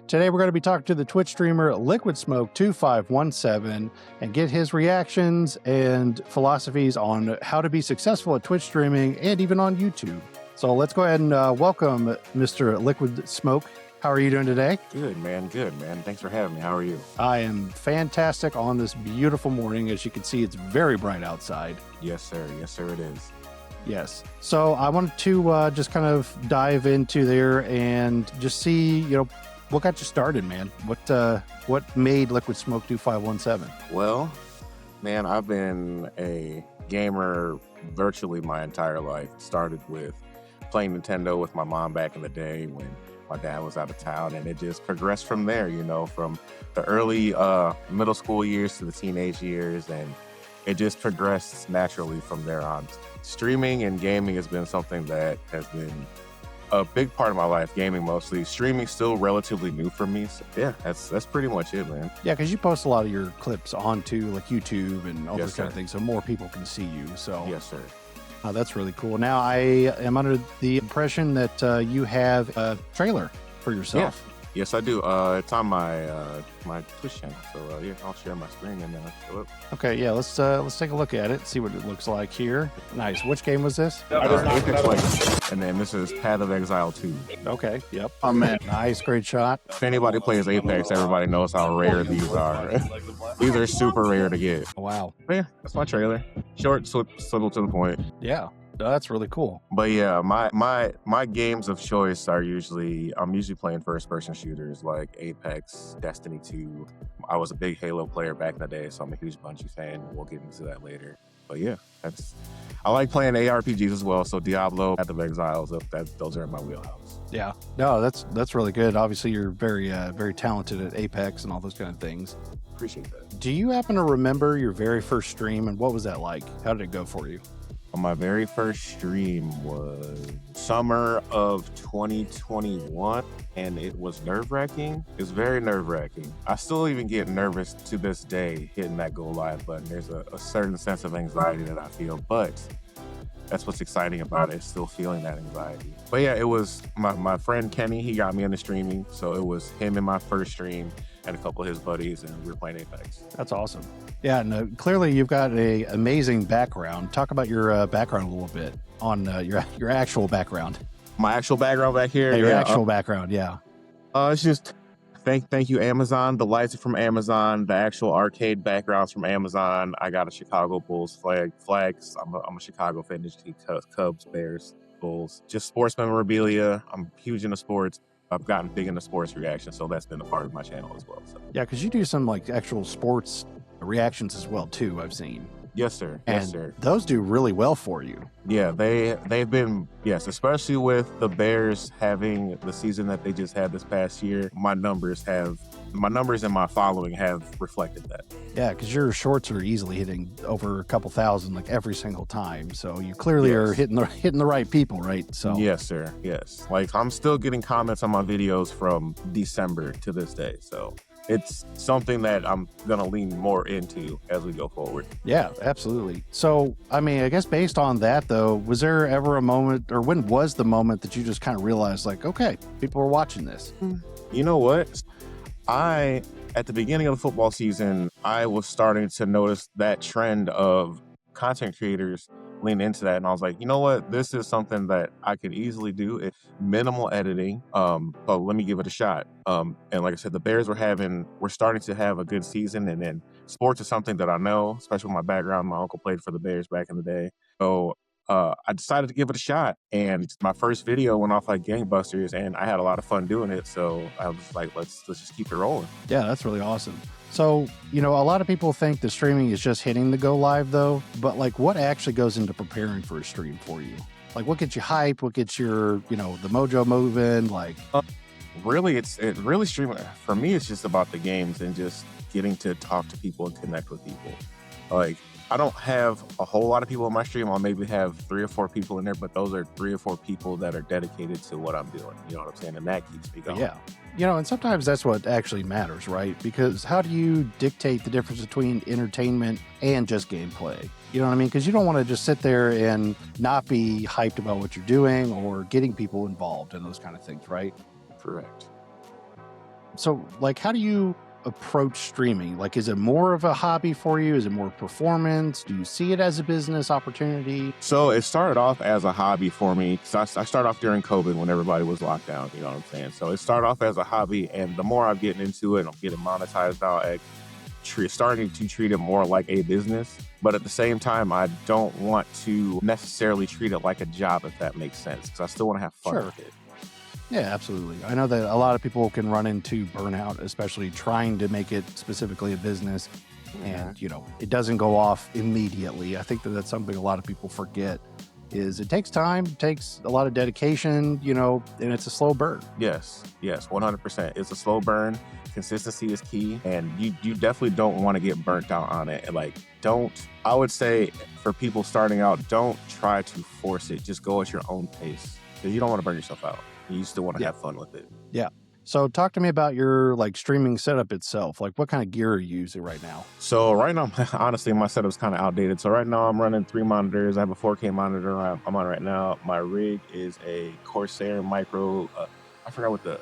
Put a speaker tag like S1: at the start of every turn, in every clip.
S1: Today we're going to be talking to the Twitch streamer Liquidsmoke2517 and get his reactions and philosophies on how to be successful at Twitch streaming and even on YouTube. So let's go ahead and welcome Mr. Liquid Smoke. How are you doing today?
S2: Good, man. Good, man. Thanks for having me. How are you?
S1: I am fantastic on this beautiful morning. As you can see, it's very bright outside.
S2: Yes, sir. Yes, sir, it is.
S1: Yes. So I wanted to just kind of dive into there and just see, what got you started, man? What made Liquid Smoke 2517?
S2: Well, man, I've been a gamer virtually my entire life. Started with playing Nintendo with my mom back in the day when my dad was out of town, and it just progressed from there, from the early middle school years to the teenage years, and it just progressed naturally from there on. Streaming and gaming has been something that has been a big part of my life, gaming mostly. Streaming still relatively new for me. So yeah, that's pretty much it, man.
S1: Yeah, because you post a lot of your clips onto like YouTube and all those kind of things, so more people can see you. So
S2: yes, sir.
S1: That's really cool. Now I am under the impression that you have a trailer for yourself.
S2: Yeah. Yes, I do. It's on my my Twitch channel. So yeah, I'll share my screen and show it.
S1: Okay, yeah, let's take a look at it, see what it looks like here. Nice. Which game was this?
S2: Apex Legends. And then this is Path of Exile 2.
S1: Okay, yep. Oh man, nice, great shot.
S2: If anybody plays Apex, everybody knows how rare these are. These are super rare to get.
S1: Wow.
S2: But yeah, that's my trailer. Short, simple to the point.
S1: Yeah. That's really cool.
S2: But yeah, my games of choice are I'm usually playing first-person shooters like Apex, Destiny 2. I was a big Halo player back in the day, so I'm a huge Bungie fan. We'll get into that later. But yeah, I like playing ARPGs as well. So Diablo, Path of Exiles, those are in my wheelhouse.
S1: Yeah, no, that's really good. Obviously, you're very talented at Apex and all those kind of things.
S2: Appreciate that.
S1: Do you happen to remember your very first stream and what was that like? How did it go for you?
S2: My very first stream was summer of 2021, and it was nerve-wracking. It's very nerve-wracking. I still even get nervous to this day hitting that go live button. There's a certain sense of anxiety that I feel, but that's what's exciting about it, still feeling that anxiety. But yeah, it was my friend Kenny, he got me into streaming, so it was him in my first stream and a couple of his buddies, and we were playing Apex.
S1: That's awesome. Yeah, no, clearly you've got an amazing background. Talk about your background a little bit on your actual background.
S2: My actual background back here?
S1: Yeah, your actual background, yeah.
S2: It's just, thank you, Amazon. The lights are from Amazon. The actual arcade background's from Amazon. I got a Chicago Bulls flags. I'm a Chicago fan. Cubs, Bears, Bulls. Just sports memorabilia. I'm huge into sports. I've gotten big into sports reactions, so that's been a part of my channel as well. So.
S1: Yeah, because you do some like actual sports reactions as well too, I've seen.
S2: Yes, sir.
S1: And
S2: yes, sir.
S1: Those do really well for you.
S2: Yeah, they've been, yes, especially with the Bears having the season that they just had this past year. My numbers and my following have reflected that.
S1: Yeah, because your shorts are easily hitting over a couple thousand like every single time. So you clearly are hitting the right people, right? So
S2: yes, sir. Yes. Like I'm still getting comments on my videos from December to this day. So it's something that I'm going to lean more into as we go forward.
S1: Yeah, absolutely. So, I mean, I guess based on that, though, was there ever a moment, or when was the moment that you just kind of realized, like, okay, people are watching this?
S2: You know what? At the beginning of the football season, I was starting to notice that trend of content creators lean into that, and I was like, you know what, this is something that I could easily do. It's minimal editing, but let me give it a shot. And like I said, the Bears we're starting to have a good season, and then sports is something that I know, especially with my background. My uncle played for the Bears back in the day, so I decided to give it a shot, and my first video went off like gangbusters, and I had a lot of fun doing it. So I was like, let's just keep it rolling.
S1: Yeah, that's really awesome. So, a lot of people think that streaming is just hitting the go live though, but like what actually goes into preparing for a stream for you? Like what gets you hyped? What gets your, the mojo moving? Like
S2: really, really streaming for me, it's just about the games and just getting to talk to people and connect with people. Like I don't have a whole lot of people on my stream. I'll maybe have 3 or 4 people in there, but those are 3 or 4 people that are dedicated to what I'm doing. You know what I'm saying? And that keeps me going.
S1: Yeah. And sometimes that's what actually matters, right? Because how do you dictate the difference between entertainment and just gameplay? You know what I mean? Because you don't want to just sit there and not be hyped about what you're doing or getting people involved in those kind of things, right?
S2: Correct.
S1: So, like, how do you approach streaming? Like, is it more of a hobby for you? Is it more performance? Do you see it as a business opportunity?
S2: So it started off as a hobby for me, because I started off during COVID when everybody was locked down, you know what I'm saying? So it started off as a hobby, and the more I'm getting into it, I'm getting monetized now, starting to treat it more like a business. But at the same time, I don't want to necessarily treat it like a job, if that makes sense, because I still want to have fun
S1: Sure.
S2: with it.
S1: Yeah, absolutely. I know that a lot of people can run into burnout, especially trying to make it specifically a business. And, you know, it doesn't go off immediately. I think that that's something a lot of people forget is it takes time, takes a lot of dedication, you know, and it's a slow burn.
S2: Yes, 100%. It's a slow burn. Consistency is key, and you definitely don't want to get burnt out on it. And like, I would say for people starting out, don't try to force it. Just go at your own pace, because you don't want to burn yourself out. You still want to have fun with it.
S1: Yeah. So talk to me about your like streaming setup itself. Like, what kind of gear are you using right now?
S2: So right now, honestly, my setup's kind of outdated. So right now I'm running 3 monitors. I have a 4K monitor I'm on right now. My rig is a Corsair Micro. I forgot what the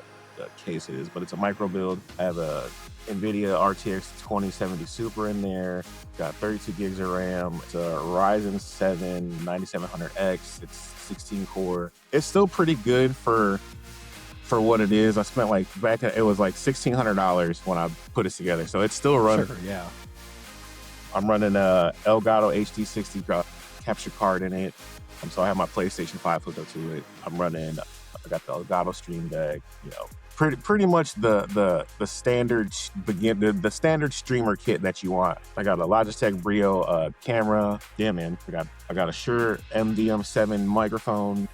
S2: case is, but it's a micro build. I have a NVIDIA RTX 2070 Super in there. Got 32 gigs of RAM. It's a Ryzen 7 9700X. It's 16 core. It's still pretty good for what it is. I spent like it was like $1,600 when I put it together. So it's still running.
S1: Sure, yeah.
S2: I'm running a Elgato HD60 capture card in it. So I have my PlayStation 5 hooked up to it. I got the Elgato Stream Deck, you know, pretty much the standard the standard streamer kit that you want. I got a Logitech Brio camera. Yeah, man. I got a Shure MDM7 microphone.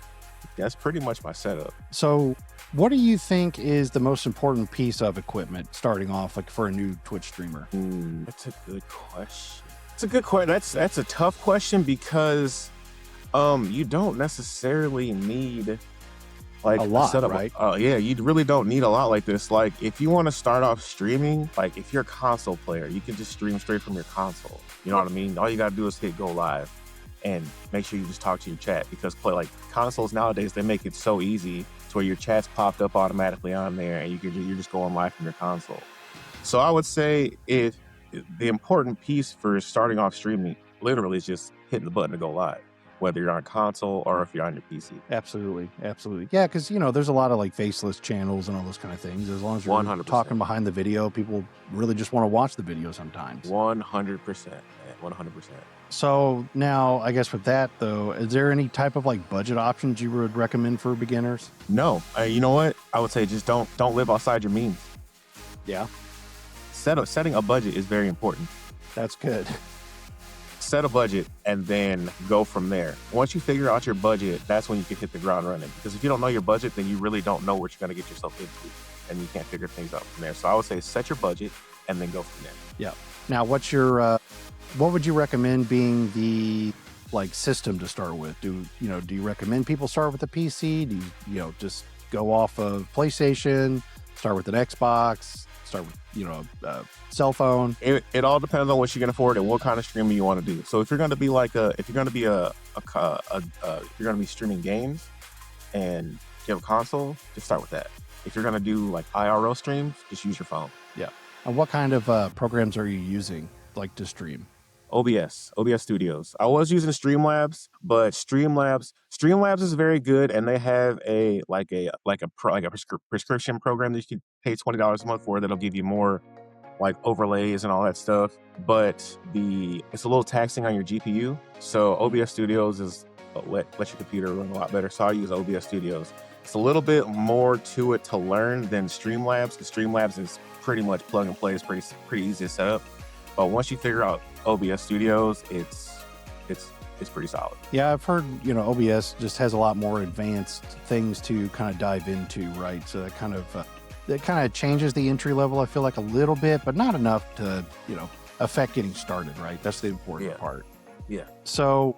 S2: That's pretty much my setup.
S1: So what do you think is the most important piece of equipment starting off, like for a new Twitch streamer?
S2: That's a good question. It's a good question. That's a tough question, because you don't necessarily need like
S1: a lot,
S2: setup,
S1: right?
S2: Yeah, you really don't need a lot like this. Like, if you want to start off streaming, like if you're a console player, you can just stream straight from your console. You know what I mean? All you gotta do is hit go live and make sure you just talk to your chat, because like consoles nowadays, they make it so easy to where your chat's popped up automatically on there, and you're just going live from your console. So I would say if the important piece for starting off streaming literally is just hitting the button to go live, whether you're on console or if you're on your PC.
S1: Absolutely. Yeah, because, you know, there's a lot of like faceless channels and all those kind of things. As long as you're
S2: 100%.
S1: talking behind the video, people really just want to watch the video sometimes.
S2: 100%, man, 100%.
S1: So now, I guess with that though, is there any type of like budget options you would recommend for beginners?
S2: No, you know what? I would say just don't live outside your means.
S1: Yeah,
S2: Setting a budget is very important.
S1: that's good.
S2: Set a budget and then go from there. Once you figure out your budget, that's when you can hit the ground running. Because if you don't know your budget, then you really don't know what you're going to get yourself into, and you can't figure things out from there. So I would say set your budget and then go from there.
S1: Yeah. Now, what's your what would you recommend being the like system to start with? Do you recommend people start with a PC? Do you just go off of PlayStation, start with an Xbox, start with a cell phone?
S2: It all depends on what you can afford and what kind of streaming you want to do. So if you're going to be streaming games and you have a console, just start with that. If you're going to do like IRL streams, just use your phone.
S1: Yeah. And what kind of programs are you using like to stream?
S2: OBS Studios. I was using Streamlabs, but Streamlabs is very good, and they have a prescription program that you can pay $20 a month for. That'll give you more like overlays and all that stuff. But it's a little taxing on your GPU. So OBS Studios is let your computer run a lot better. So I use OBS Studios. It's a little bit more to it to learn than Streamlabs, because Streamlabs is pretty much plug and play. It's pretty easy to set up. But once you figure out OBS Studios, it's pretty solid.
S1: Yeah, I've heard, OBS just has a lot more advanced things to kind of dive into, right? So that kind of changes the entry level, I feel like, a little bit, but not enough to, affect getting started, right? That's the important part.
S2: Yeah.
S1: So,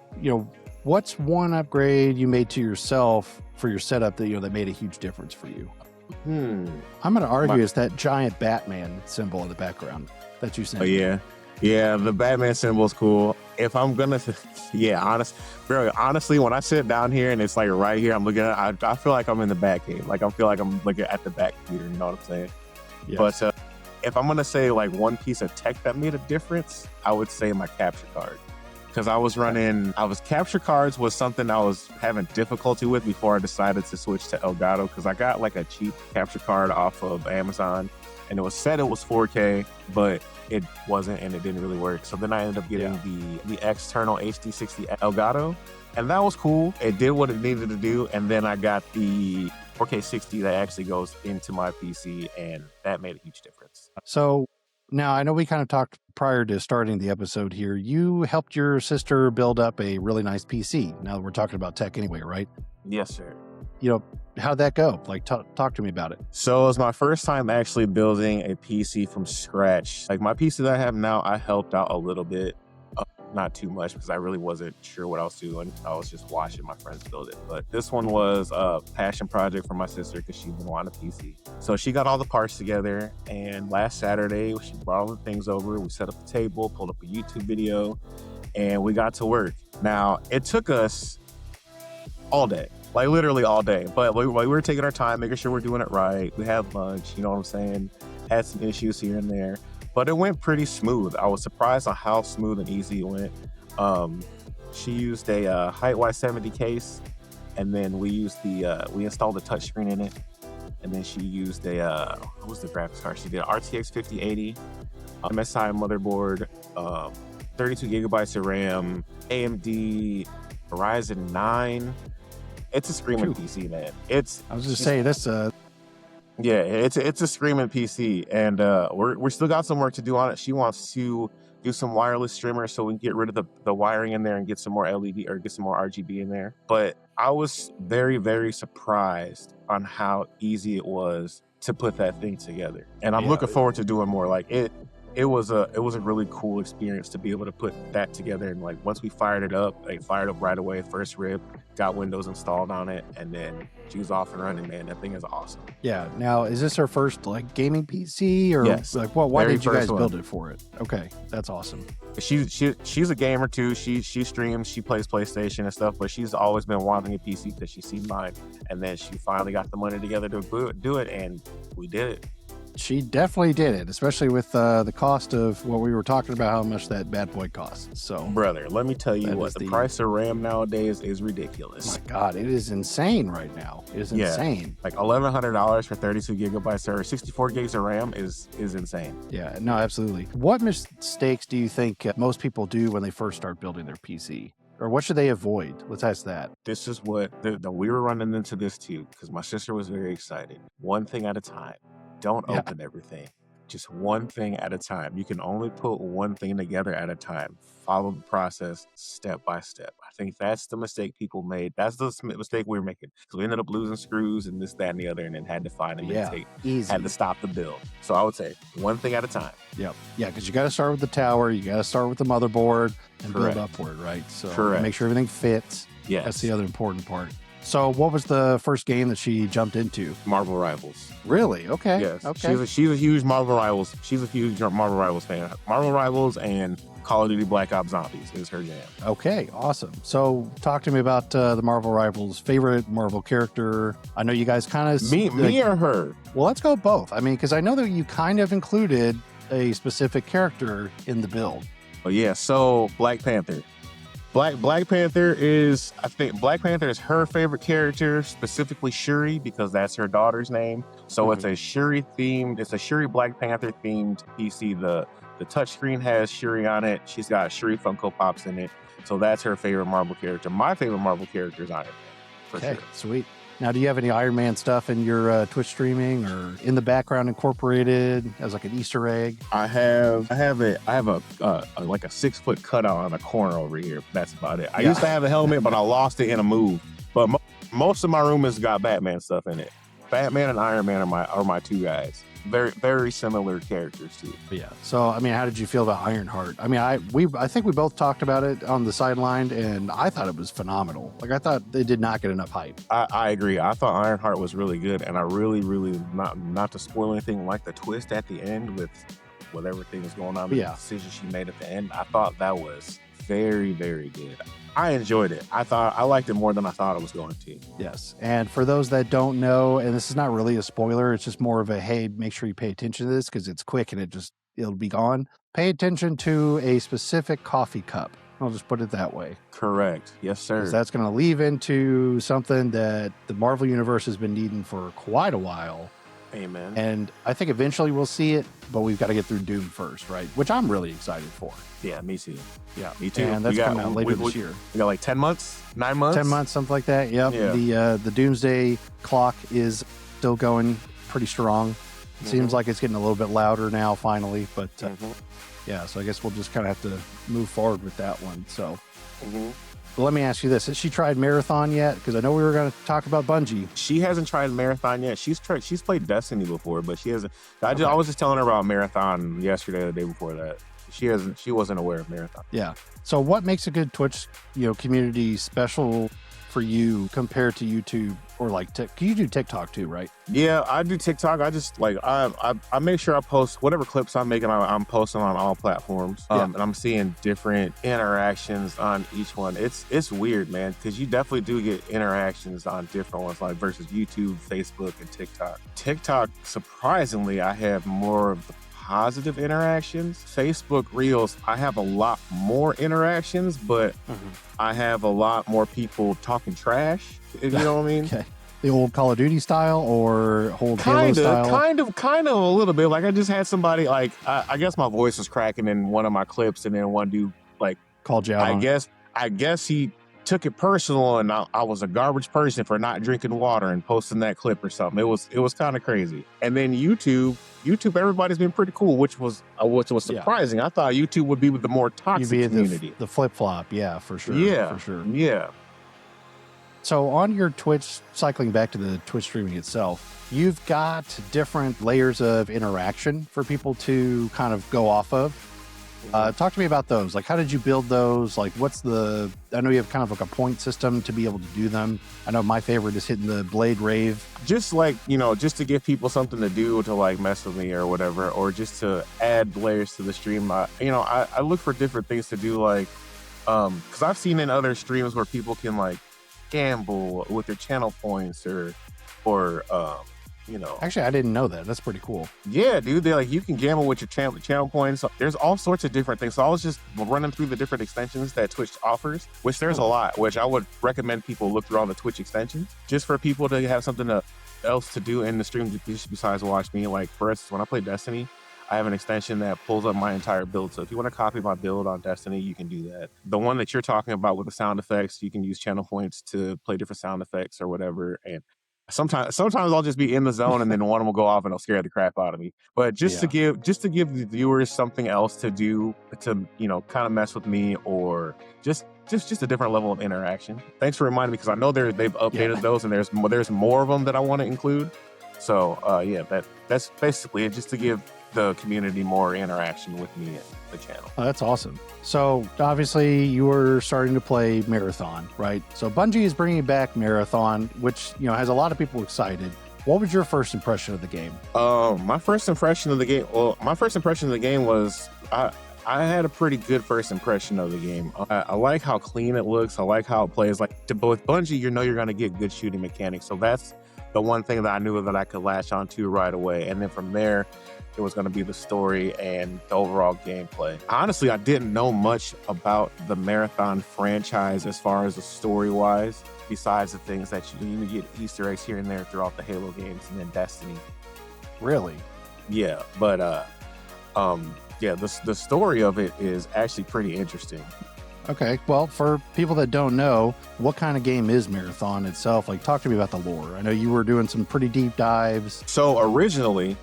S1: what's one upgrade you made to yourself for your setup that made a huge difference for you? I'm going to argue it's that giant Batman symbol in the background that you sent.
S2: Oh, yeah. Yeah, the Batman symbol is cool. If I'm gonna, honestly, when I sit down here and it's like right here, I'm looking at it, I feel like I'm in the back game. Like I feel like I'm looking at the back computer. You know what I'm saying?
S1: Yes.
S2: But if I'm gonna say like one piece of tech that made a difference, I would say my capture card. Because capture cards was something I was having difficulty with before I decided to switch to Elgato, because I got like a cheap capture card off of Amazon, and it was 4K, but it wasn't, and it didn't really work. So then I ended up getting the external HD60 Elgato, and that was cool. It did what it needed to do, and then I got the 4K 60 that actually goes into my PC, and that made a huge difference.
S1: So now I know we kind of talked prior to starting the episode here. You helped your sister build up a really nice PC. Now we're talking about tech anyway, right?
S2: Yes, sir.
S1: You know, how'd that go? Like, talk to me about it.
S2: So it was my first time actually building a PC from scratch. Like my PC that I have now, I helped out a little bit. Not too much, because I really wasn't sure what I was doing. I was just watching my friends build it. But this one was a passion project for my sister, because she's been wanting a PC. So she got all the parts together, and last Saturday she brought all the things over. We set up the table, pulled up a YouTube video, and we got to work. Now it took us all day, like literally all day. But we were taking our time, making sure we're doing it right. We had lunch, you know what I'm saying? Had some issues here and there, but it went pretty smooth. I was surprised on how smooth and easy it went. She used a Height Y70 case, and then we installed a touchscreen in it. And then she used what was the graphics card? She did an RTX 5080, MSI motherboard, 32 gigabytes of RAM, AMD Ryzen 9. It's a screaming PC, man.
S1: I was just saying that's
S2: yeah, it's a screaming PC, and we're still got some work to do on it. She wants to do some wireless streamers so we can get rid of the wiring in there and get some more LED or get some more RGB in there. But I was very, very surprised on how easy it was to put that thing together, and I'm looking forward to doing more. Like it was a really cool experience to be able to put that together. And like once we fired it up right away, first rip, got Windows installed on it, and then she was off and running, man. That thing is awesome.
S1: Yeah. Now, is this her first like gaming PC, or
S2: yes.
S1: like why
S2: Very
S1: did you guys
S2: one.
S1: build it for it? Okay, that's awesome.
S2: She's a gamer too. She streams, she plays PlayStation and stuff, but she's always been wanting a PC because she's seen mine, and then she finally got the money together to do it, and we did it.
S1: She definitely did it, especially with the cost of what we were talking about, how much that bad boy costs. So,
S2: brother, let me tell you what, the price of RAM nowadays is ridiculous.
S1: Oh my God, it is insane right now. It is insane.
S2: Like $1,100 for 32 gigabytes or 64 gigs of RAM is insane.
S1: Yeah, no, absolutely. What mistakes do you think most people do when they first start building their PC? Or what should they avoid? Let's ask that.
S2: This is what we were running into this too, because my sister was very excited. One thing at a time. Don't open everything. Just one thing at a time. You can only put one thing together at a time. Follow the process step by step. I think that's the mistake people made. That's the mistake we were making, because we ended up losing screws and this, that, and the other, and then had to find them and had to stop the build. So I would say one thing at a time.
S1: Yep. Yeah, because you got to start with the tower. You got to start with the motherboard and build upward, right? So make sure everything fits.
S2: Yes.
S1: That's the other important part. So what was the first game that she jumped into?
S2: Marvel Rivals.
S1: Really? Okay.
S2: Yes.
S1: Okay.
S2: She's a huge Marvel Rivals. She's a huge Marvel Rivals fan. Marvel Rivals and Call of Duty Black Ops Zombies is her jam.
S1: Okay, awesome. So talk to me about the Marvel Rivals. Favorite Marvel character? I know you guys kind of...
S2: Me or her?
S1: Well, let's go both. I mean, because I know that you kind of included a specific character in the build.
S2: Oh, yeah. So Black Panther. Black Panther is, I think Black Panther is her favorite character, specifically Shuri, because that's her daughter's name. So it's a Shuri Black Panther themed PC. The touchscreen has Shuri on it. She's got Shuri Funko Pops in it. So that's her favorite Marvel character. My favorite Marvel character is Iron Man, for sure.
S1: Sweet. Now, do you have any Iron Man stuff in your Twitch streaming or in the background incorporated as like an Easter egg?
S2: I have a like a 6-foot cutout on a corner over here. That's about it. I used to have a helmet, but I lost it in a move. But most of my room has got Batman stuff in it. Batman and Iron Man are my two guys. Very, very similar characters too.
S1: Yeah. So, I mean, how did you feel about Ironheart? I mean, I think we both talked about it on the sideline, and I thought it was phenomenal. Like, I thought they did not get enough hype.
S2: I agree. I thought Ironheart was really good, and I really, not to spoil anything, like the twist at the end with with everything that's going on, the
S1: Yeah.
S2: decision she made at the end. I thought that was very, very good. I enjoyed it. I liked it more than I thought I was going to.
S1: Yes. And for those that don't know, and this is not really a spoiler, it's just more of a, hey, make sure you pay attention to this because it's quick and it'll be gone. Pay attention to a specific coffee cup. I'll just put it that way.
S2: Correct. Yes, sir.
S1: Because that's going to leave into something that the Marvel Universe has been needing for quite a while.
S2: Amen.
S1: And I think eventually we'll see it, but we've got to get through Doom first, right? Which I'm really excited for.
S2: Yeah, me too.
S1: Yeah,
S2: me too.
S1: And that's coming out later this year.
S2: We got like 10 months, 9 months?
S1: 10 months, something like that. Yep.
S2: Yeah.
S1: The Doomsday clock is still going pretty strong. It seems like it's getting a little bit louder now, finally. But yeah, so I guess we'll just kind of have to move forward with that one. So but let me ask you this. Has she tried Marathon yet? Because I know we were going to talk about Bungie.
S2: She hasn't tried Marathon yet. She's played Destiny before, but she hasn't. I was just telling her about Marathon yesterday, the day before that. She wasn't aware of Marathon.
S1: Yeah. So what makes a good Twitch, community special for you compared to YouTube or like you do TikTok too, right?
S2: Yeah, I do TikTok. I just like I make sure I post whatever clips I'm making. I'm posting on all platforms, and I'm seeing different interactions on each one. It's weird, man, because you definitely do get interactions on different ones, like versus YouTube, Facebook, and TikTok. TikTok, surprisingly, I have more of the positive interactions. Facebook Reels, I have a lot more interactions, but I have a lot more people talking trash. You know what I mean?
S1: Okay. The old Call of Duty style or old Halo style?
S2: Kind of a little bit. Like I just had somebody like I guess my voice was cracking in one of my clips, and then one dude like
S1: called you out.
S2: I guess he took it personal, and I was a garbage person for not drinking water and posting that clip or something. It was kind of crazy. And then YouTube, everybody's been pretty cool, which was surprising. I thought YouTube would be with the more toxic community.
S1: The flip flop, yeah, for sure.
S2: Yeah,
S1: for sure.
S2: Yeah.
S1: So on your Twitch, cycling back to the Twitch streaming itself, you've got different layers of interaction for people to kind of go off of. Talk to me about those. Like, how did you build those? Like, I know you have kind of like a point system to be able to do them. I know my favorite is hitting the Blade Rave. Just like,
S2: just to give people something to do to like mess with me or whatever, or just to add layers to the stream. I look for different things to do, like, because I've seen in other streams where people can like gamble with their channel points or
S1: Actually, I didn't know that. That's pretty cool.
S2: Yeah, dude. They're like, you can gamble with your channel points. There's all sorts of different things. So I was just running through the different extensions that Twitch offers, which there's a lot, which I would recommend people look through all the Twitch extensions just for people to have something else to do in the stream besides watch me. Like, for instance, when I play Destiny, I have an extension that pulls up my entire build. So if you want to copy my build on Destiny, you can do that. The one that you're talking about with the sound effects, you can use channel points to play different sound effects or whatever. And sometimes I'll just be in the zone and then one will go off and it'll scare the crap out of me. But just to give the viewers something else to do to, kind of mess with me, or just a different level of interaction. Thanks for reminding me, because I know they've updated those, and there's more of them that I want to include. So that's basically it, just to give the community more interaction with me and the channel.
S1: Oh, that's awesome. So obviously you were starting to play Marathon, right? So Bungie is bringing back Marathon, which has a lot of people excited. What was your first impression of the game?
S2: My first impression of the game was I had a pretty good first impression of the game. I like how clean it looks. I like how it plays. Like, with Bungie, you're going to get good shooting mechanics. So that's the one thing that I knew that I could latch onto right away. And then from there, it was going to be the story and the overall gameplay. Honestly, I didn't know much about the Marathon franchise as far as the story-wise, besides the things that you get Easter eggs here and there throughout the Halo games and then Destiny.
S1: Really?
S2: Yeah, but the story of it is actually pretty interesting.
S1: Okay, well, for people that don't know, what kind of game is Marathon itself? Like, talk to me about the lore. I know you were doing some pretty deep dives.
S2: So originally,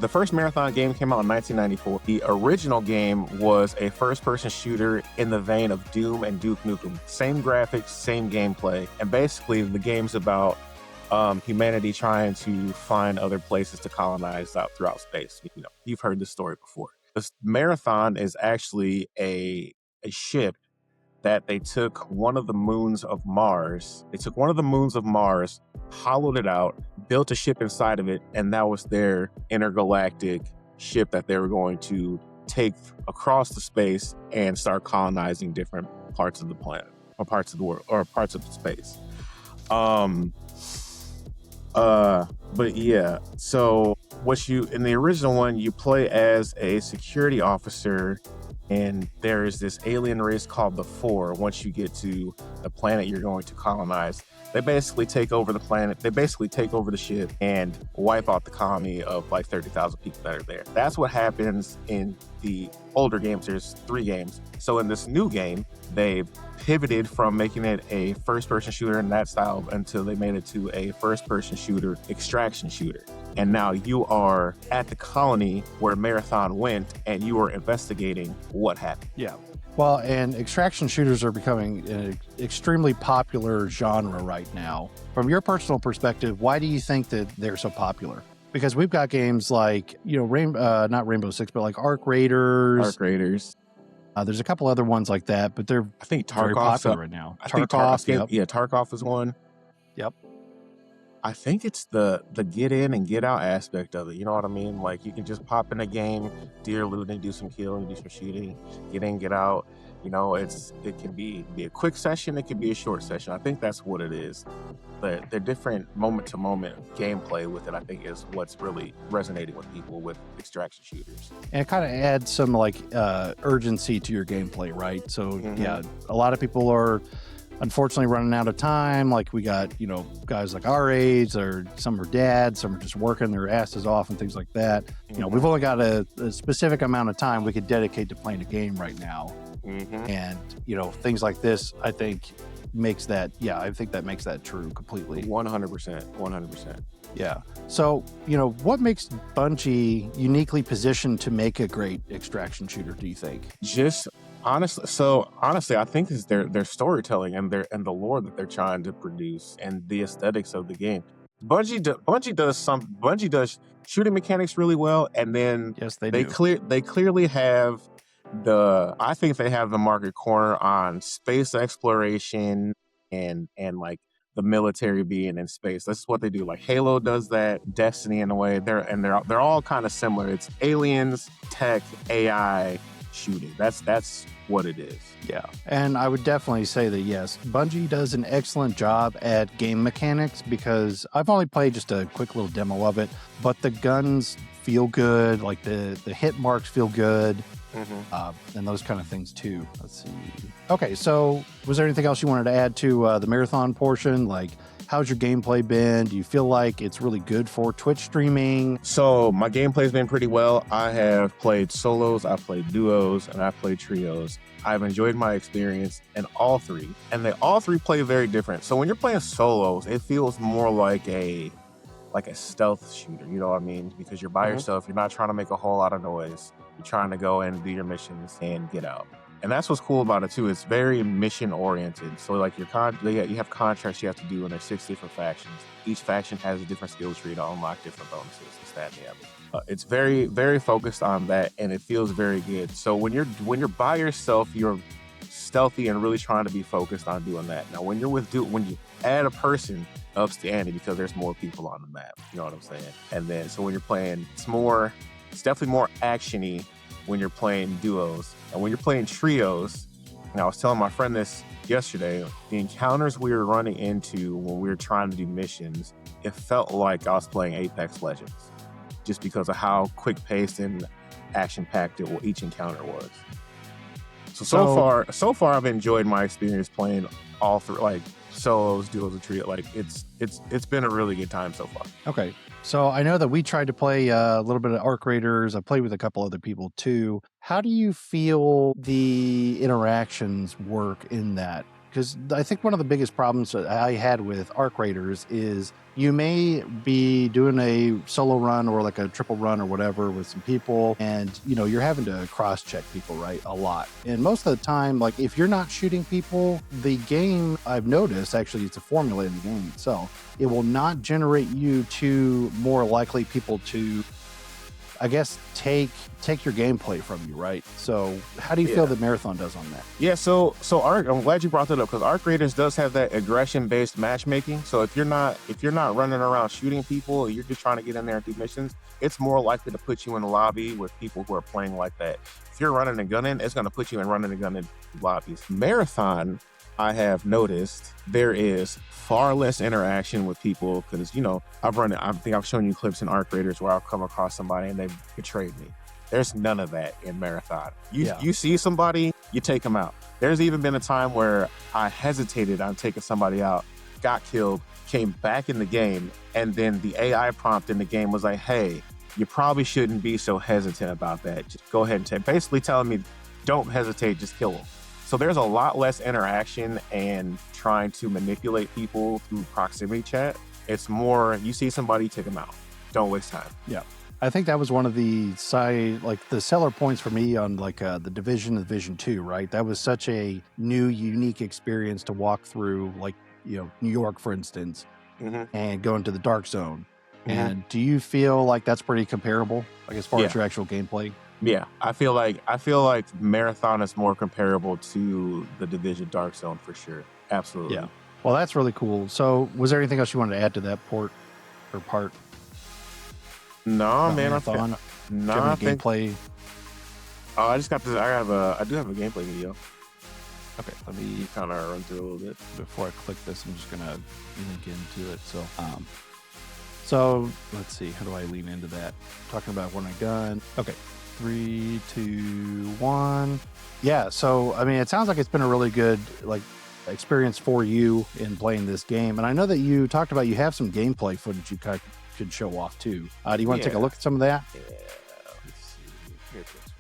S2: the first Marathon game came out in 1994. The original game was a first-person shooter in the vein of Doom and Duke Nukem. Same graphics, same gameplay, and basically the game's about humanity trying to find other places to colonize out throughout space. You've heard this story before. This Marathon is actually a ship that they took one of the moons of Mars. They took one of the moons of Mars, hollowed it out, built a ship inside of it, and that was their intergalactic ship that they were going to take across the space and start colonizing different parts of the planet or parts of the world or parts of the space. But yeah, so what you in the original one, you play as a security officer, and there is this alien race called the Four. Once you get to the planet you're going to colonize, they basically take over the planet. They basically take over the ship and wipe out the colony of like 30,000 people that are there. That's what happens in the older games. There's 3 games. So in this new game, they pivoted from making it a first-person shooter in that style until they made it to a first-person shooter extraction shooter. And now you are at the colony where Marathon went, and you are investigating what happened.
S1: Yeah. Well, and extraction shooters are becoming an extremely popular genre right now. From your personal perspective, why do you think that they're so popular? Because we've got games like, not Rainbow Six, but like Arc Raiders. There's a couple other ones like that, but they're very popular right now.
S2: Tarkov is one.
S1: Yep.
S2: I think it's the get in and get out aspect of it. You know what I mean? Like you can just pop in a game, do your looting, do some killing, do some shooting, get in, get out. You know, it can be a quick session, it can be a short session. I think that's what it is. The different moment to moment gameplay with it, I think, is what's really resonating with people with extraction shooters.
S1: And it kind of adds some like urgency to your gameplay, right? So yeah, a lot of people are unfortunately running out of time. Like we got, guys like our age, or some are dads, some are just working their asses off and things like that. We've only got a specific amount of time we could dedicate to playing a game right now. And, things like this, I think makes that, I think that makes that true completely.
S2: 100%.
S1: Yeah. So, what makes Bungie uniquely positioned to make a great extraction shooter, do you think? Honestly, I think it's their storytelling and the lore that they're trying to produce and the aesthetics of the game. Bungie does shooting mechanics really well, and then yes, they
S2: clearly have I think they have the market corner on space exploration and like the military being in space. That's what they do. Like Halo does that, Destiny in a way. They're all kind of similar. It's aliens, tech, AI, shooting. That's what it is.
S1: Yeah. And I would definitely say that yes, Bungie does an excellent job at game mechanics, because I've only played just a quick little demo of it, but the guns feel good, like the hit marks feel good. And those kind of things too. Let's see. Okay, so was there anything else you wanted to add to the marathon portion? Like, how's your gameplay been? Do you feel like it's really good for Twitch streaming?
S2: So my gameplay's been pretty well. I have played solos, I've played duos, and I've played trios. I've enjoyed my experience in all 3, and they all 3 play very different. So when you're playing solos, it feels more like a stealth shooter, you know what I mean? Because you're by yourself, you're not trying to make a whole lot of noise. You're trying to go and do your missions and get out. And that's what's cool about it too. It's very mission oriented. So like you have contracts you have to do, and there's 6 different factions. Each faction has a different skill tree to unlock different bonuses and that and the other. It's very, very focused on that, and it feels very good. So when you're by yourself, you're stealthy and really trying to be focused on doing that. Now when you add a person, ups the ante because there's more people on the map. You know what I'm saying? And then so when you're playing, it's definitely more actiony when you're playing duos. And when you're playing trios, and I was telling my friend this yesterday, the encounters we were running into when we were trying to do missions, it felt like I was playing Apex Legends, just because of how quick-paced and action-packed each encounter was. So far I've enjoyed my experience playing all 3, like solos, duos, and trio. Like it's been a really good time so far.
S1: Okay. So I know that we tried to play a little bit of Arc Raiders. I played with a couple other people too. How do you feel the interactions work in that? Because I think one of the biggest problems that I had with Arc Raiders is you may be doing a solo run or like a triple run or whatever with some people, and you're having to cross-check people, right, a lot. And most of the time, like if you're not shooting people, the game, I've noticed, actually it's a formula in the game itself, it will not generate you 2 more likely people to I guess, take your gameplay from you, right? So how do you feel that Marathon does on that?
S2: Yeah, so Arc, I'm glad you brought that up because Arc Raiders does have that aggression-based matchmaking. So if you're not running around shooting people, you're just trying to get in there and do missions, it's more likely to put you in the lobby with people who are playing like that. If you're running and gunning, it's going to put you in running and gunning lobbies. Marathon, I have noticed there is far less interaction with people because, you know, I think I've shown you clips in Arc Raiders where I'll come across somebody and they've betrayed me. There's none of that in Marathon. You see somebody, you take them out. There's even been a time where I hesitated on taking somebody out, got killed, came back in the game, and then the AI prompt in the game was like, hey, you probably shouldn't be so hesitant about that. Just go ahead and take, basically telling me, don't hesitate, just kill them. So there's a lot less interaction and trying to manipulate people through proximity chat. It's more, you see somebody, take them out. Don't waste time.
S1: Yeah. I think that was one of the the seller points for me on the Division 2, right? That was such a new, unique experience to walk through, like, you know, New York, for instance, and go into the dark zone. And do you feel like that's pretty comparable, like as far as your actual gameplay?
S2: Yeah, I feel like Marathon is more comparable to the Division Dark Zone for sure. Absolutely.
S1: Yeah. Well, that's really cool. So, was there anything else you wanted to add to that part?
S2: No, man.
S1: I think
S2: gameplay. Oh, I do have a gameplay video.
S1: Okay, let me
S2: kind of run through a little bit
S1: before I click this. I'm just gonna link into it. So let's see. How do I lean into that? Talking about when I gun. Okay. 3, 2, 1. Yeah, so I mean, it sounds like it's been a really good experience for you in playing this game. And I know that you talked about you have some gameplay footage you could show off too. Do you want to take a look at some of that?
S2: Yeah, let's see. Here it is.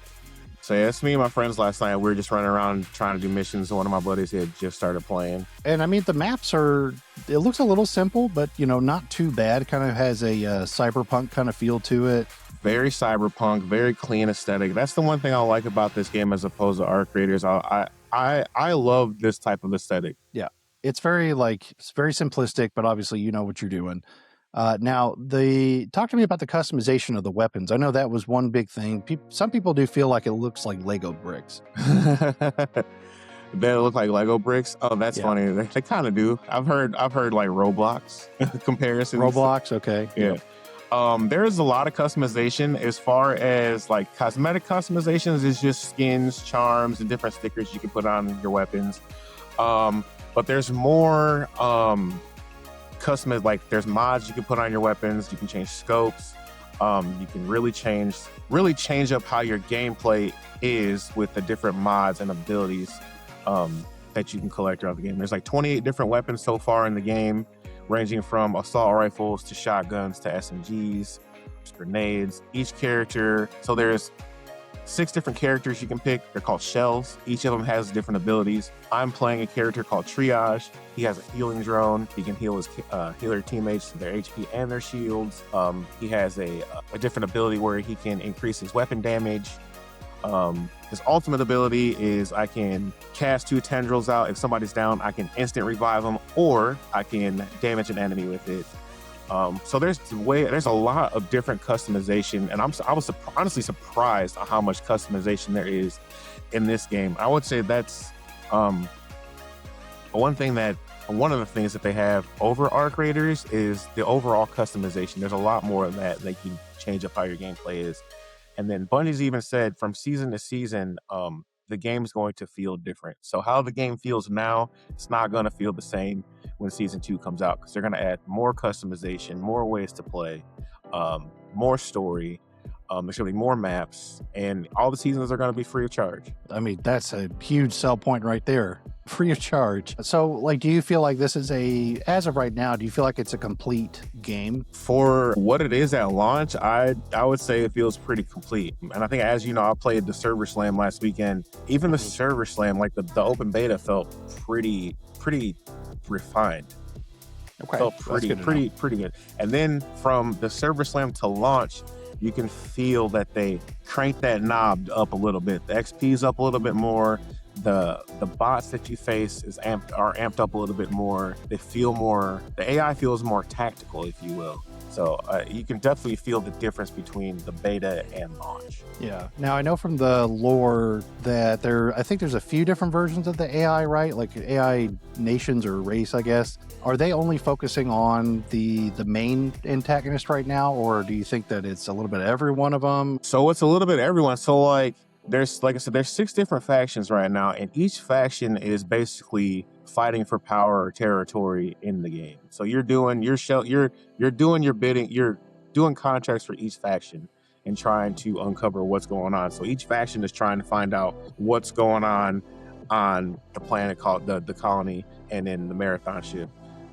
S2: So yeah, it's me and my friends last night. We were just running around trying to do missions. One of my buddies had just started playing.
S1: And I mean, the maps it looks a little simple, but you know, not too bad. Kind of has a cyberpunk kind of feel to it.
S2: Very cyberpunk, very clean aesthetic. That's the one thing I like about this game as opposed to Arc Raiders. I love this type of aesthetic.
S1: Yeah, it's very simplistic, but obviously you know what you're doing. Now, talk to me about the customization of the weapons. I know that was one big thing. Some people do feel like it looks like Lego bricks.
S2: They look like Lego bricks. Oh, that's funny. They kind of do. I've heard like Roblox comparisons.
S1: Roblox, okay.
S2: Yeah. There's a lot of customization as far as like cosmetic customizations. Is just skins, charms, and different stickers you can put on your weapons. But there's more custom, like there's mods you can put on your weapons. You can change scopes. You can really change up how your gameplay is with the different mods and abilities that you can collect throughout the game. There's like 28 different weapons so far in the game, ranging from assault rifles to shotguns to SMGs, grenades. Each character, so there's 6 different characters you can pick. They're called shells. Each of them has different abilities. I'm playing a character called Triage. He has a healing drone. He can heal his healer teammates, their HP and their shields. He has a different ability where he can increase his weapon damage. His ultimate ability is I can cast 2 tendrils out. If somebody's down, I can instant revive them, or I can damage an enemy with it. So there's a lot of different customization, and I was honestly surprised at how much customization there is in this game. I would say that's one of the things that they have over Arc Raiders is the overall customization. There's a lot more of that can change up how your gameplay is. And then Bungie's even said from season to season, the game's going to feel different. So how the game feels now, it's not going to feel the same when season 2 comes out, because they're going to add more customization, more ways to play, more story. There's going to be more maps, and all the seasons are going to be free of charge.
S1: I mean, that's a huge sell point right there. Free of charge. So, do you feel like this is as of right now, do you feel like it's a complete game?
S2: For what it is at launch, I would say it feels pretty complete. And I think, as you know, I played the Server Slam last weekend. Even the Server Slam, like the open beta, felt pretty refined.
S1: Okay.
S2: Felt pretty good. And then from the Server Slam to launch, you can feel that they cranked that knob up a little bit. The XP's up a little bit more. The bots that you face are amped up a little bit more. They feel more. The AI feels more tactical, if you will. So you can definitely feel the difference between the beta and launch.
S1: Yeah. Now I know from the lore that I think there's a few different versions of the AI, right? Like AI nations or race, I guess. Are they only focusing on the main antagonist right now, or do you think that it's a little bit of every one of them?
S2: So it's a little bit of everyone. So like like I said, there's 6 different factions right now, and each faction is basically fighting for power or territory in the game. So you're doing you're doing your bidding, you're doing contracts for each faction and trying to uncover what's going on. So each faction is trying to find out what's going on the planet called the colony and then the marathon ship,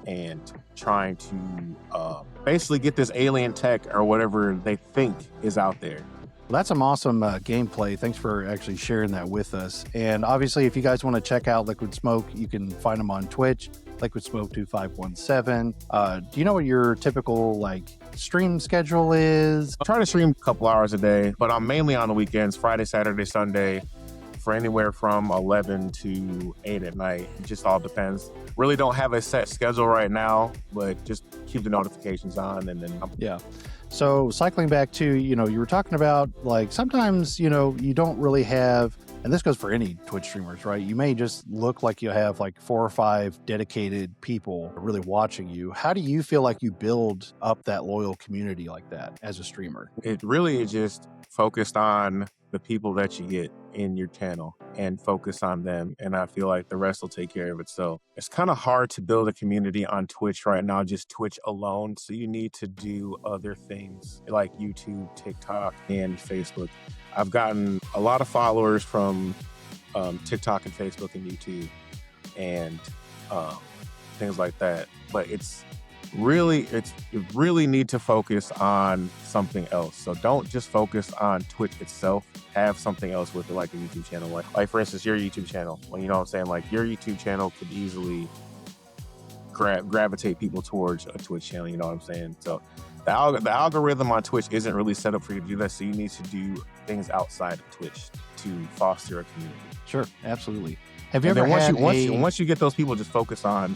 S2: and trying to basically get this alien tech or whatever they think is out there.
S1: Well, that's some awesome gameplay. Thanks for actually sharing that with us. And obviously, if you guys want to check out Liquid Smoke, you can find them on Twitch, Liquidsmoke2517. Do you know what your typical like stream schedule is?
S2: I try to stream a couple hours a day, but I'm mainly on the weekends, Friday, Saturday, Sunday, for anywhere from 11 to 8 at night. It just all depends. Really don't have a set schedule right now, but just keep the notifications on, and then
S1: Yeah. So cycling back to, you were talking about like sometimes, you don't really have, and this goes for any Twitch streamers, right? You may just look like you have like 4 or 5 dedicated people really watching you. How do you feel like you build up that loyal community like that as a streamer?
S2: it really is just focused on the people that you get in your channel and focus on them, and I feel like the rest will take care of itself. It's kind of hard to build a community on Twitch right now, just Twitch alone, so you need to do other things like YouTube, TikTok, and Facebook. I've gotten a lot of followers from TikTok and Facebook and YouTube and things like that, but you really need to focus on something else. So don't just focus on Twitch itself. Have something else with it, like a YouTube channel. Like for instance, your YouTube channel. Well, you know what I'm saying? Like your YouTube channel could easily gravitate people towards a Twitch channel. You know what I'm saying? So the algorithm on Twitch isn't really set up for you to do that. So you need to do things outside of Twitch to foster a community.
S1: Sure, absolutely. Have you
S2: And
S1: ever
S2: then
S1: had
S2: once you get those people, just focus on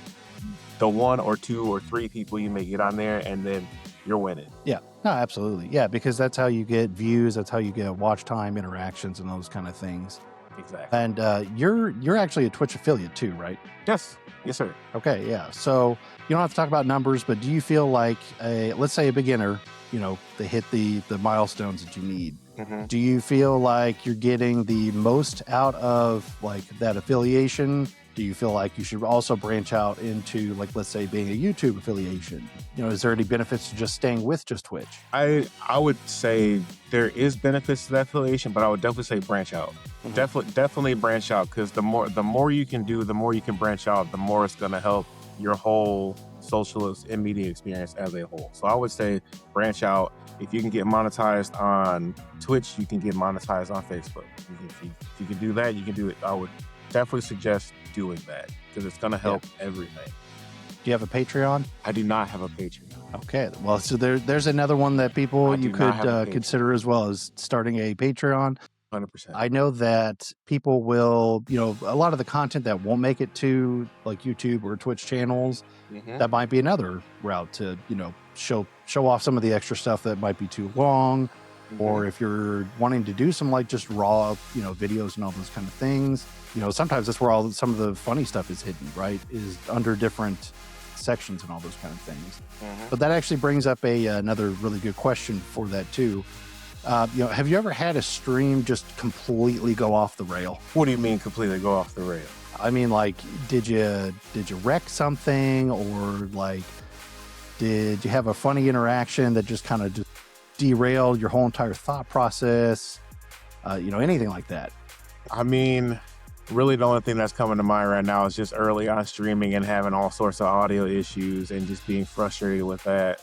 S2: the 1 or 2 or 3 people you may get on there, and then you're winning.
S1: Yeah, no, absolutely. Yeah, because that's how you get views. That's how you get watch time, interactions, and those kind of things.
S2: Exactly.
S1: And you're actually a Twitch affiliate too, right?
S2: Yes, sir.
S1: Okay, yeah. So you don't have to talk about numbers, but do you feel like let's say a beginner, they hit the milestones that you need.
S2: Mm-hmm.
S1: Do you feel like you're getting the most out of like that affiliation? Do you feel like you should also branch out into, like, let's say being a YouTube affiliation? Is there any benefits to just staying with just Twitch?
S2: I would say there is benefits to that affiliation, but I would definitely say branch out. Mm-hmm. Definitely branch out, because the more you can do, the more you can branch out, the more it's going to help your whole social and media experience as a whole. So I would say branch out. If you can get monetized on Twitch, you can get monetized on Facebook. If you can do that, you can do it. I would definitely suggest doing that, because it's going to help everything.
S1: Do you have a Patreon?
S2: I do not have a Patreon.
S1: Okay, well, so there's another one that you could consider as well, as starting a Patreon.
S2: 100%.
S1: I know that people will, a lot of the content that won't make it to like YouTube or Twitch channels, that might be another route to, show off some of the extra stuff that might be too long. Or if you're wanting to do some like just raw, videos and all those kind of things, sometimes that's where some of the funny stuff is hidden, right? Is under different sections and all those kind of things. But that actually brings up another really good question for that too. Have you ever had a stream just completely go off the rail?
S2: What do you mean completely go off the rail?
S1: I mean, like, did you wreck something, or like, did you have a funny interaction that just kind of just derailed your whole entire thought process? Anything like that? I
S2: mean, really the only thing that's coming to mind right now is just early on streaming and having all sorts of audio issues and just being frustrated with that.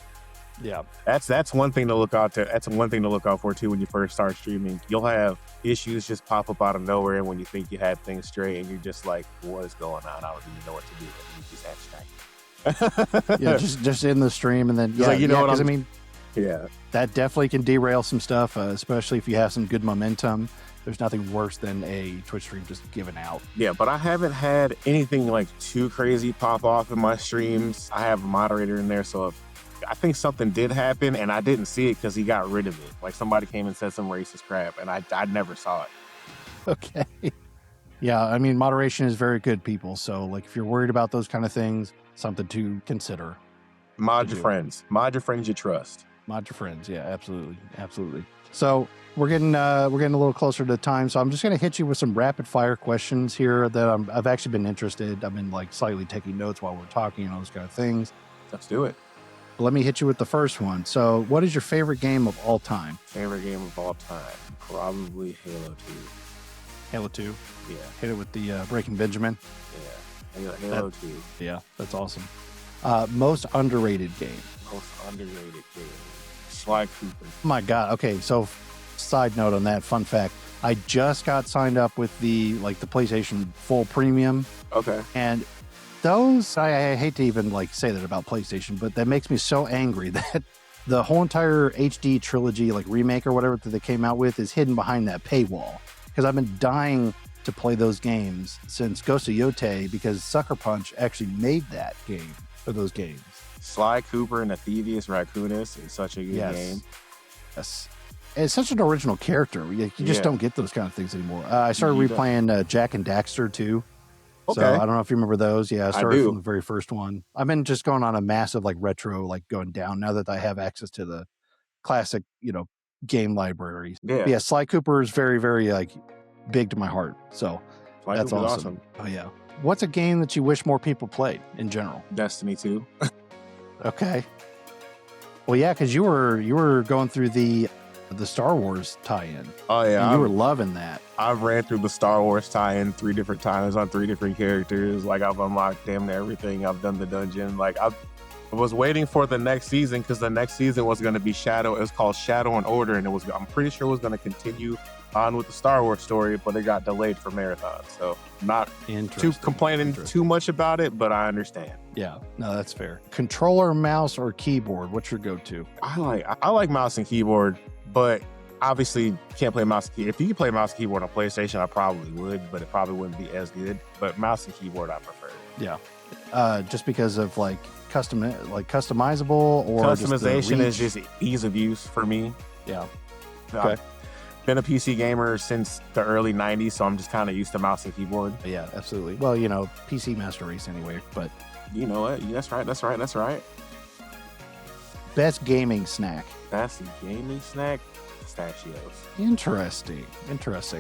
S1: Yeah,
S2: that's one thing to look out to. That's one thing to look out for too when you first start streaming. You'll have issues just pop up out of nowhere, and when you think you had things straight, and you're just like, "What is going on? I don't even know what to do." And you just abstract.
S1: Yeah, just in the stream, and then that definitely can derail some stuff, especially if you have some good momentum. There's nothing worse than a Twitch stream just giving out.
S2: Yeah, but I haven't had anything like too crazy pop off in my streams. I have a moderator in there, so if I think something did happen, and I didn't see it because he got rid of it. Like somebody came and said some racist crap, and I never saw it.
S1: Okay. Yeah, I mean, moderation is very good, people. So, like, if you're worried about those kind of things, something to consider.
S2: Mod your friends. Mod your friends you trust.
S1: Mod your friends. Yeah, absolutely. Absolutely. So we're getting a little closer to time. So I'm just going to hit you with some rapid fire questions here that I've actually been interested. I've been like slightly taking notes while we're talking and all those kind of things.
S2: Let's do it.
S1: Let me hit you with the first one. So what is your favorite game of all time?
S2: Favorite game of all time? Probably Halo 2.
S1: Halo 2?
S2: Yeah.
S1: Hit it with the Breaking Benjamin?
S2: Yeah. Halo 2.
S1: Yeah, that's awesome. Most underrated game?
S2: Most underrated game? Sly Cooper.
S1: Oh my God. Okay, so side note on that, fun fact. I just got signed up with the PlayStation full premium.
S2: Okay.
S1: And those, I hate to even like say that about PlayStation, but that makes me so angry that the whole entire HD trilogy, like remake or whatever that they came out with, is hidden behind that paywall. Because I've been dying to play those games since Ghost of Yotei, because Sucker Punch actually made that game, or those games.
S2: Sly Cooper and the Thievius Raccoonus is such a good game.
S1: Yes. It's such an original character. You just don't get those kind of things anymore. I started replaying Jack and Daxter too.
S2: Okay.
S1: So I don't know if you remember those. Yeah, I started
S2: do.
S1: from the very first one. I've been just going on a massive like retro, like going down now that I have access to the classic, game libraries.
S2: Yeah.
S1: But yeah, Sly Cooper is very, very like big to my heart. So
S2: Sly
S1: that's
S2: Cooper's
S1: awesome. Oh yeah. What's a game that you wish more people played in general?
S2: Destiny 2.
S1: Okay. Well, yeah, because you were going through the Star Wars tie-in.
S2: Oh yeah,
S1: and you were loving that.
S2: I've ran through the Star Wars tie-in 3 different times on 3 different characters. Like I've unlocked damn near everything. I've done the dungeon. Like I was waiting for the next season because the next season was going to be Shadow. It was called Shadow and Order, and I'm pretty sure it was going to continue on with the Star Wars story, but it got delayed for Marathon. So I'm not complaining too much about it, but I understand.
S1: Yeah, no, that's fair. Controller, mouse, or keyboard? What's your go-to?
S2: I like mouse and keyboard, but obviously can't play mouse and keyboard. If you could play mouse and keyboard on PlayStation, I probably would, but it probably wouldn't be as good. But mouse and keyboard, I prefer.
S1: Yeah, just because of like customizable or
S2: customization is just ease of use for me.
S1: Yeah. Okay.
S2: I've been a PC gamer since the early 90s, so I'm just kind of used to mouse and keyboard.
S1: Yeah, absolutely. Well, PC Master Race anyway, but
S2: you know what? That's right.
S1: Best gaming snack.
S2: Best gaming snack? Pistachios.
S1: Interesting.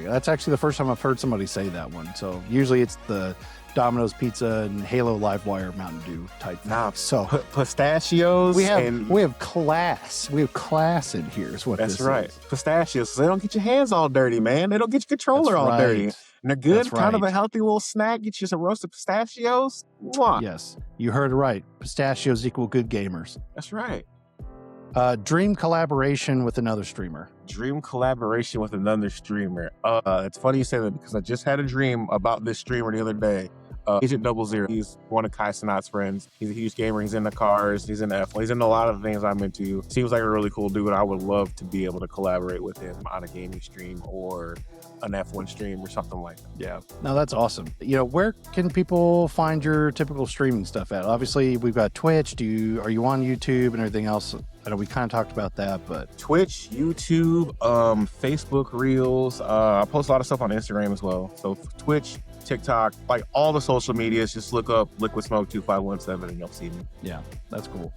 S1: That's actually the first time I've heard somebody say that one. So usually it's the Domino's Pizza and Halo Livewire Mountain Dew type thing.
S2: Nah,
S1: so
S2: pistachios.
S1: We have class. We have class in here. Is what
S2: that's
S1: this
S2: right.
S1: is.
S2: Pistachios. So they don't get your hands all dirty, man. They don't get your controller all dirty. And they're good. Kind of a healthy little snack. Get you some roasted pistachios. Mwah.
S1: Yes, you heard it right. Pistachios equal good gamers.
S2: That's right.
S1: Dream collaboration with another streamer.
S2: Dream collaboration with another streamer. It's funny you say that because I just had a dream about this streamer the other day. Agent 00. He's one of Kai Cenat's friends. He's a huge gamer. He's into cars. He's into F1. He's into a lot of things I'm into. Seems like a really cool dude. I would love to be able to collaborate with him on a gaming stream or an F1 stream or something like that.
S1: Yeah. No, that's awesome. Where can people find your typical streaming stuff at? Obviously, we've got Twitch. Are you on YouTube and everything else? I know we kind of talked about that, but
S2: Twitch, YouTube, Facebook Reels. I post a lot of stuff on Instagram as well. So Twitch, TikTok, like all the social medias, just look up Liquidsmoke2517 and you'll see me.
S1: Yeah, that's cool.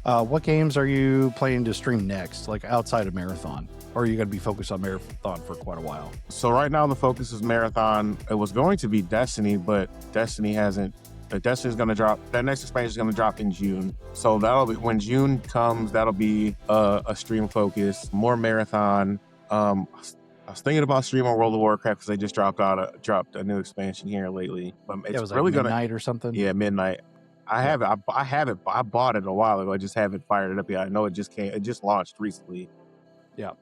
S1: What games are you planning to stream next, like outside of Marathon? Or are you going to be focused on Marathon for quite a while?
S2: So right now the focus is Marathon. It was going to be Destiny, but Destiny hasn't. Destiny's going to drop. That next expansion is going to drop in June. So that'll be when June comes. That'll be a stream focus, more Marathon. I was thinking about streaming World of Warcraft because they just dropped a new expansion here lately. It's
S1: it was
S2: really
S1: like Midnight or something.
S2: Yeah, Midnight. I have it. I bought it a while ago. I just haven't fired it up yet. I know it just came. It just launched recently.
S1: Yeah,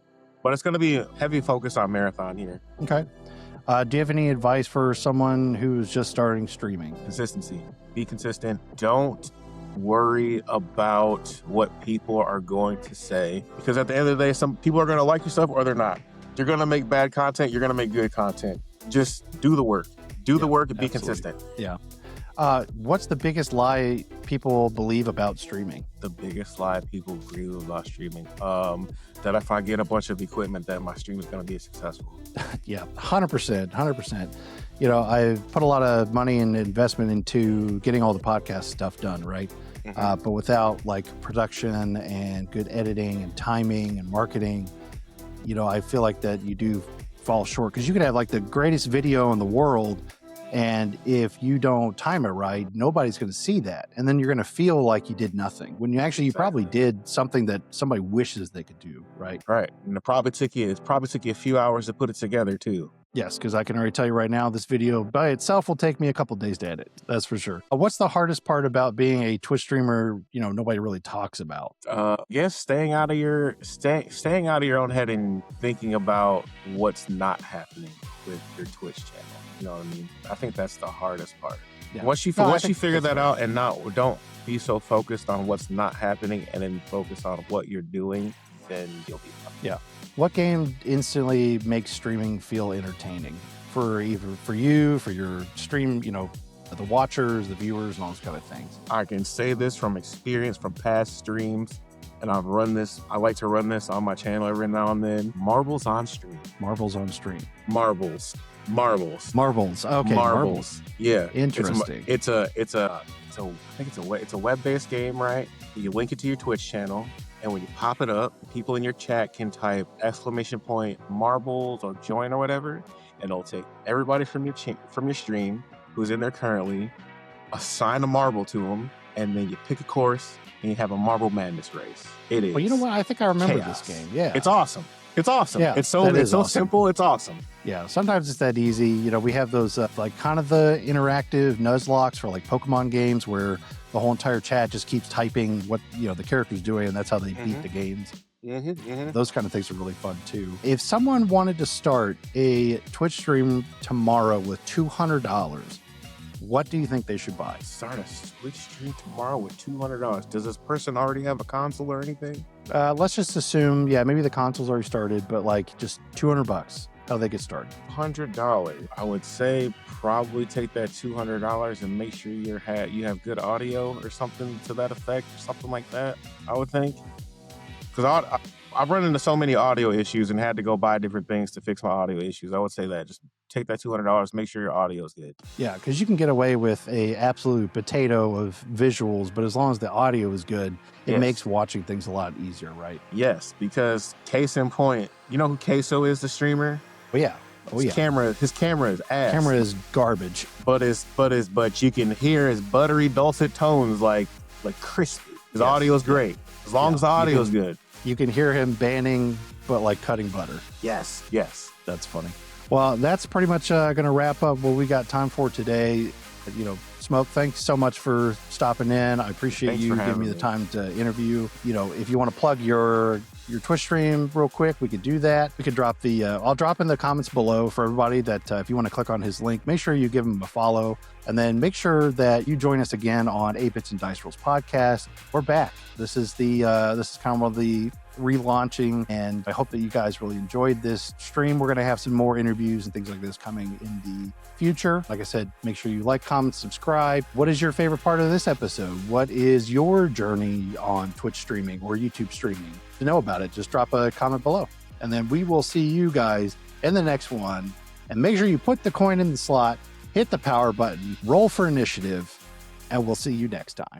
S2: but it's going to be a heavy focus on Marathon here.
S1: Okay. Do you have any advice for someone who's just starting streaming?
S2: Consistency. Be consistent. Don't worry about what people are going to say, because at the end of the day, some people are going to like your stuff or they're not. You're going to make bad content. You're going to make good content. Just do the work. Do the work and be consistent.
S1: Yeah. What's the biggest lie people believe about streaming?
S2: The biggest lie people believe about streaming, that if I get a bunch of equipment, that my stream is going to be successful.
S1: Yeah, 100%. You know, I've put a lot of money and investment into getting all the podcast stuff done, right? But without like production and good editing and timing and marketing, you know, I feel like that you do fall short, because you could have like the greatest video in the world, and if you don't time it right, nobody's going to see that, and then you're going to feel like you did nothing when you probably did something that somebody wishes they could do, right?
S2: Right, and it probably took you a few hours to put it together too.
S1: Yes, because I can already tell you right now, this video by itself will take me a couple days to edit. That's for sure. What's the hardest part about being a Twitch streamer, you know, nobody really talks about?
S2: Yes, staying out of your own head and thinking about what's not happening with your Twitch channel. You know what I mean? I think that's the hardest part. Yeah. Once you figure that out and don't be so focused on what's not happening and then focus on what you're doing, then you'll be fine.
S1: Yeah. What game instantly makes streaming feel entertaining for you, for your stream, you know, the watchers, the viewers, and all those kind of things?
S2: I can say this from experience from past streams, and I like to run this on my channel every now and then. Marbles on stream.
S1: Marbles on stream.
S2: Marbles.
S1: Okay. Marbles.
S2: Yeah.
S1: Interesting.
S2: I think it's a web-based game, right? You link it to your Twitch channel, and when you pop it up, people in your chat can type !marbles or join or whatever, and it'll take everybody from your stream who's in there currently, assign a marble to them, and then you pick a course and you have a Marble Madness race. It is.
S1: Well, you know what? I think I remember
S2: chaos.
S1: This game. Yeah.
S2: It's awesome.
S1: Yeah,
S2: it's so
S1: awesome.
S2: simple. It's awesome.
S1: Yeah, sometimes it's that easy. You know, we have those like kind of the interactive Nuzlocks for like Pokemon games where the whole entire chat just keeps typing what, you know, the character's doing, and that's how they beat the games. Those kind of things are really fun too. If someone wanted to start a Twitch stream tomorrow with $200, what do you think they should buy?
S2: Start a Twitch stream tomorrow with $200. Does this person already have a console or anything?
S1: Let's just assume, yeah, maybe the console's already started, but like just $200. How do they get started?
S2: $100. I would say probably take that $200 and make sure you have good audio or something to that effect, or something like that. I would think, because I've run into so many audio issues and had to go buy different things to fix my audio issues. I would say that just take that $200, make sure your audio is good.
S1: Yeah, because you can get away with a absolute potato of visuals, but as long as the audio is good, it makes watching things a lot easier, right?
S2: Yes, because case in point, you know who Queso is, the streamer?
S1: Oh yeah.
S2: His camera is ass.
S1: Camera is garbage.
S2: But you can hear his buttery dulcet tones like crispy. His audio is great. As long as the audio is good.
S1: You can hear him banning, but like cutting butter.
S2: Yes.
S1: That's funny. Well, that's pretty much going to wrap up what we got time for today. You know, Smoke, thanks so much for stopping in. I appreciate you giving me the time to interview. You know, if you want to plug your Twitch stream real quick, we could do that. We could drop the, I'll drop in the comments below for everybody that if you want to click on his link, make sure you give him a follow, and then make sure that you join us again on 8-Bits and Dice Rolls podcast. We're back. This is kind of the relaunching, and I hope that you guys really enjoyed this stream. We're going to have some more interviews and things like this coming in the future. Like I said, make sure you like, comment, subscribe. What is your favorite part of this episode? What is your journey on Twitch streaming or YouTube streaming? To know about it, just drop a comment below, and then we will see you guys in the next one. And make sure you put the coin in the slot, hit the power button, roll for initiative, and we'll see you next time.